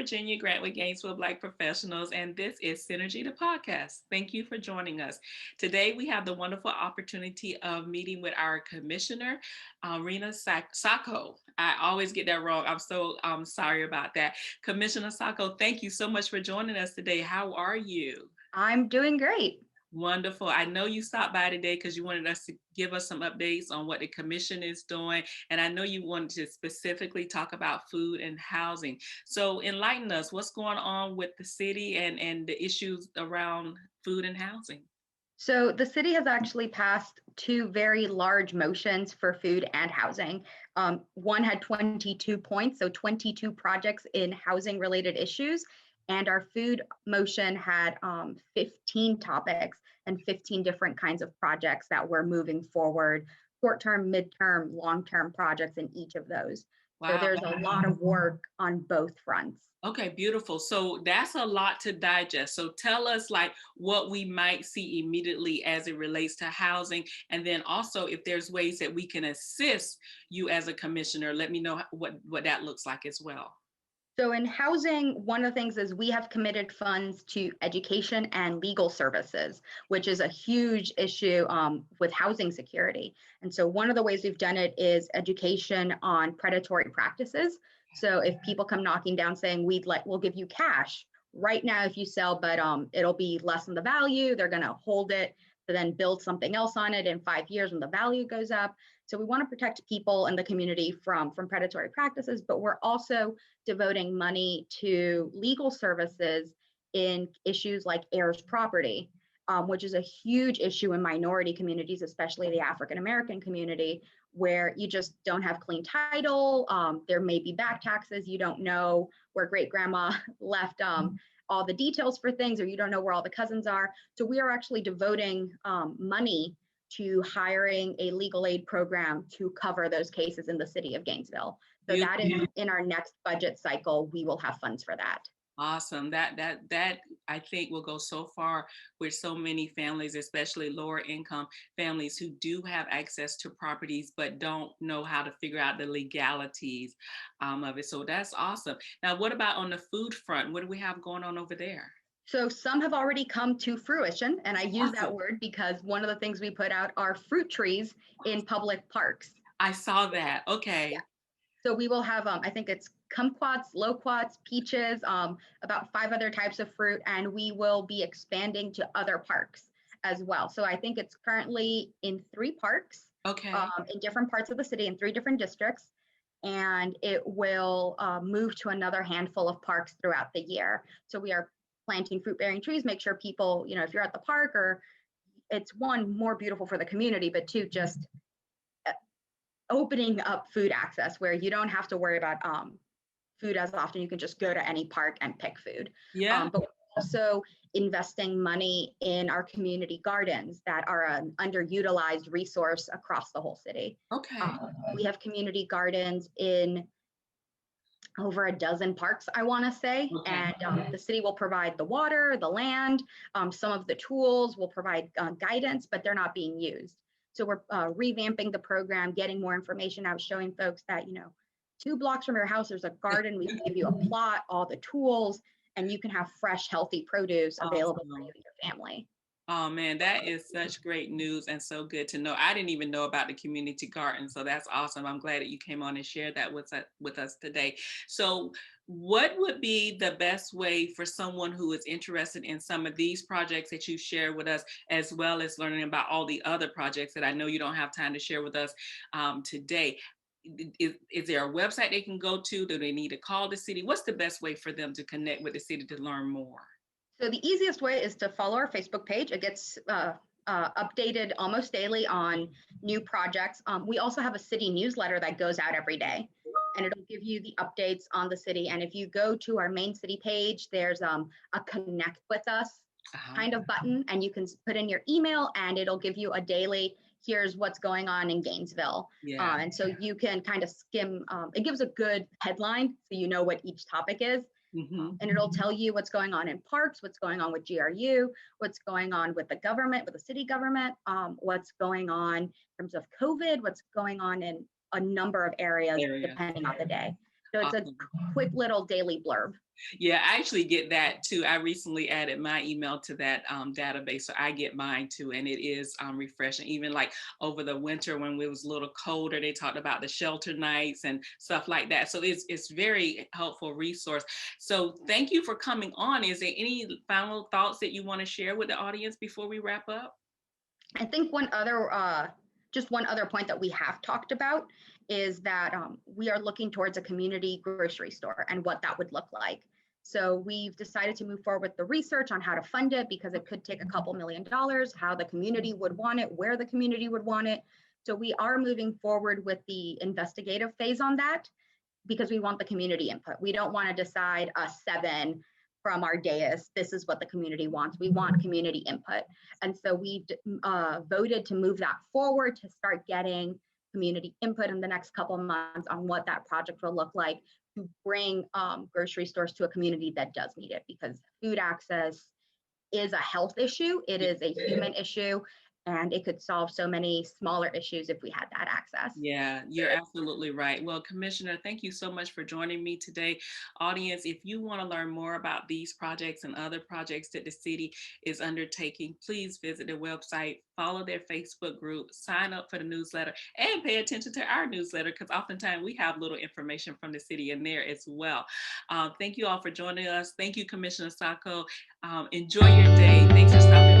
Virginia Grant with Gainesville Black Professionals, and this is Synergy the Podcast. Thank you for joining us. Today, we have the wonderful opportunity of meeting with our Commissioner, Reina Saco. I always get that wrong. I'm so sorry about that. Commissioner Saco, thank you so much for joining us today. How are you? I'm doing great. Wonderful. I know you stopped by today because you wanted us to give us some updates on what the commission is doing. And I know you wanted to specifically talk about food and housing. So enlighten us, what's going on with the city and the issues around food and housing? So the city has actually passed two very large motions for food and housing. One had 22 points, so 22 projects in housing related issues. And our food motion had 15 topics and 15 different kinds of projects that were moving forward, short-term, mid-term, long-term projects in each of those. So Wow. there's a lot of work on both fronts. Okay, beautiful. So that's a lot to digest. So tell us like what we might see immediately as it relates to housing. And then also if there's ways that we can assist you as a commissioner, let me know what that looks like as well. So in housing, one of the things is we have committed funds to education and legal services, which is a huge issue with housing security. And so one of the ways we've done it is education on predatory practices. So if people come knocking down saying we'll give you cash right now if you sell, but it'll be less than the value, they're going to hold it to then build something else on it in 5 years when the value goes up. So we want to protect people in the community from predatory practices, but we're also devoting money to legal services in issues like heirs property, which is a huge issue in minority communities, especially the African American community, where you just don't have clean title. There may be back taxes. You don't know where great grandma left all the details for things, or you don't know where all the cousins are. So we are actually devoting money to hiring a legal aid program to cover those cases in the city of Gainesville. So that is in our next budget cycle, we will have funds for that. Awesome. That I think will go so far with so many families, especially lower income families who do have access to properties but don't know how to figure out the legalities of it. So that's awesome. Now, what about on the food front? What do we have going on over there? So some have already come to fruition, and I use that Awesome. word because one of the things we put out are fruit trees in public parks. I saw that. Okay. Yeah. So we will have, I think it's kumquats, loquats, peaches, about 5 other types of fruit, and we will be expanding to other parks as well. So I think it's currently in 3 parks, Okay. in different parts of the city in 3 different districts, and it will move to another handful of parks throughout the year. So we are planting fruit-bearing trees, make sure people, if you're at the park, or it's one, more beautiful for the community, but 2, just opening up food access where you don't have to worry about food as often. You can just go to any park and pick food. Yeah. But we're also investing money in our community gardens that are an underutilized resource across the whole city. Okay. We have community gardens in over a dozen parks, I want to say, Okay. and the city will provide the water, the land, some of the tools, will provide guidance, but they're not being used. So we're revamping the program, getting more information out, showing folks that, 2 blocks from your house, there's a garden. We can give you a plot, all the tools, and you can have fresh, healthy produce available for you and your family. Oh man, that is such great news and so good to know. I didn't even know about the community garden, so that's awesome. I'm glad that you came on and shared that with us today. So what would be the best way for someone who is interested in some of these projects that you shared with us, as well as learning about all the other projects that I know you don't have time to share with us today? Is there a website they can go to? Do they need to call the city? What's the best way for them to connect with the city to learn more? So the easiest way is to follow our Facebook page. It gets updated almost daily on new projects. We also have a city newsletter that goes out every day, and it'll give you the updates on the city. And if you go to our main city page, there's a connect with us kind of button, and you can put in your email and it'll give you a daily, here's what's going on in Gainesville. Yeah. And so you can kind of skim, it gives a good headline so you know what each topic is. Mm-hmm. And it'll tell you what's going on in parks, what's going on with GRU, what's going on with the government, with the city government, what's going on in terms of COVID, what's going on in a number of areas depending on the day. So it's a Awesome. quick little daily blurb. Yeah, I actually get that too. I recently added my email to that database, so I get mine too, and it is refreshing. Even like over the winter when it was a little colder, they talked about the shelter nights and stuff like that. So it's very helpful resource. So thank you for coming on. Is there any final thoughts that you want to share with the audience before we wrap up? I think just one other point that we have talked about is that we are looking towards a community grocery store and what that would look like. So we've decided to move forward with the research on how to fund it because it could take a couple $1 million, how the community would want it, where the community would want it. So we are moving forward with the investigative phase on that because we want the community input. We don't want to decide us seven from our dais, this is what the community wants. We want community input. And so we voted to move that forward to start getting community input in the next couple of months on what that project will look like to bring grocery stores to a community that does need it, because food access is a health issue. It is a human issue, and it could solve so many smaller issues if we had that access. Yeah, you're absolutely right. Well, Commissioner, thank you so much for joining me today. Audience, if you want to learn more about these projects and other projects that the city is undertaking, please visit their website, follow their Facebook group, sign up for the newsletter, and pay attention to our newsletter because oftentimes we have little information from the city in there as well. Thank you all for joining us. Thank you, Commissioner Saco. Enjoy your day. Thanks for stopping